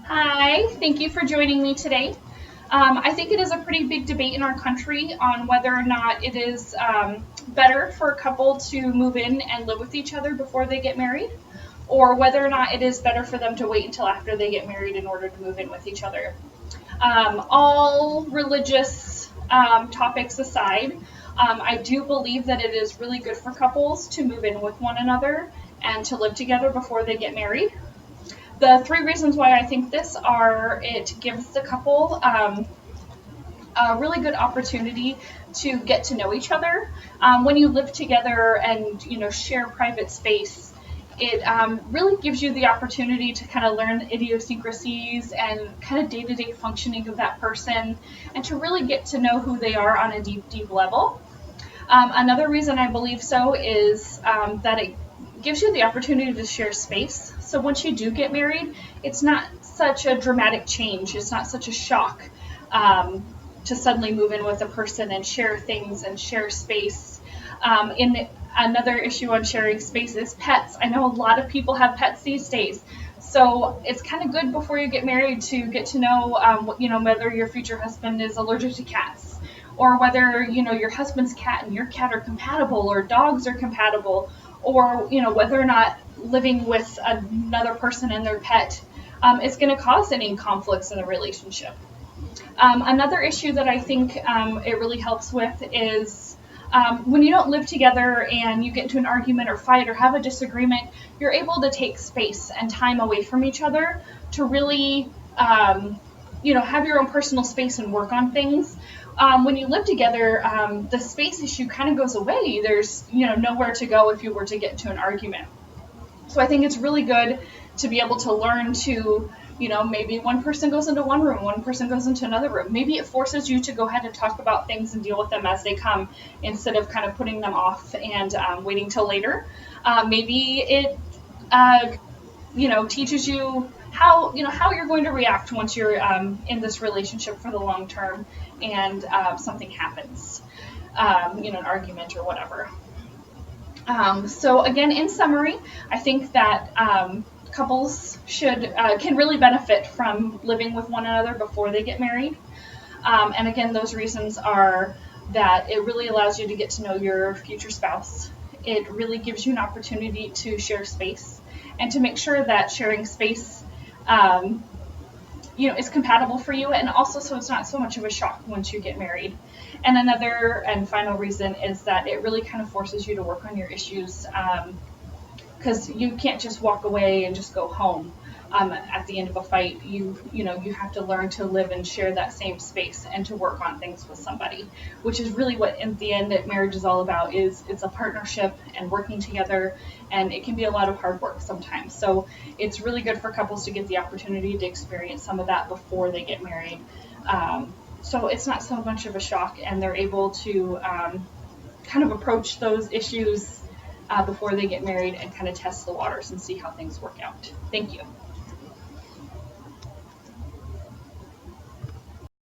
Hi, thank you for joining me today. I think it is a pretty big debate in our country on whether or not it is better for a couple to move in and live with each other before they get married, or whether or not it is better for them to wait until after they get married in order to move in with each other. All religious topics aside, I do believe that it is really good for couples to move in with one another and to live together before they get married. The three reasons why I think this are it gives the couple a really good opportunity to get to know each other. When you live together and share private space, it really gives you the opportunity to kind of learn idiosyncrasies and kind of day-to-day functioning of that person, and to really get to know who they are on a deep level. Another reason I believe so is that it gives you the opportunity to share space. So once you do get married, it's not such a dramatic change. It's not such a shock to suddenly move in with a person and share things and share space. Another issue on sharing space is pets. I know a lot of people have pets these days. So it's kind of good before you get married to get to know, whether your future husband is allergic to cats, or whether your husband's cat and your cat are compatible, or dogs are compatible, or whether or not living with another person and their pet is going to cause any conflicts in the relationship. Another issue that I think it really helps with is when you don't live together and you get into an argument or fight or have a disagreement, you're able to take space and time away from each other to really have your own personal space and work on things. When you live together, the space issue kind of goes away. There's nowhere to go if you were to get into an argument. So I think it's really good to be able to learn to, maybe one person goes into one room, one person goes into another room. Maybe it forces you to go ahead and talk about things and deal with them as they come, instead of kind of putting them off and waiting till later. Maybe it teaches you how you're going to react once you're in this relationship for the long term, and something happens, an argument or whatever. So again, in summary, I think that couples can really benefit from living with one another before they get married. And again, those reasons are that it really allows you to get to know your future spouse. It really gives you an opportunity to share space, and to make sure that sharing space is compatible for you, and also so it's not so much of a shock once you get married. And another and final reason is that it really kind of forces you to work on your issues, because you can't just walk away and just go home at the end of a fight. You have to learn to live and share that same space, and to work on things with somebody, which is really what in the end that marriage is all about. It's a partnership and working together, and it can be a lot of hard work sometimes. So it's really good for couples to get the opportunity to experience some of that before they get married. So it's not so much of a shock, and they're able to kind of approach those issues before they get married, and kind of test the waters and see how things work out. Thank you.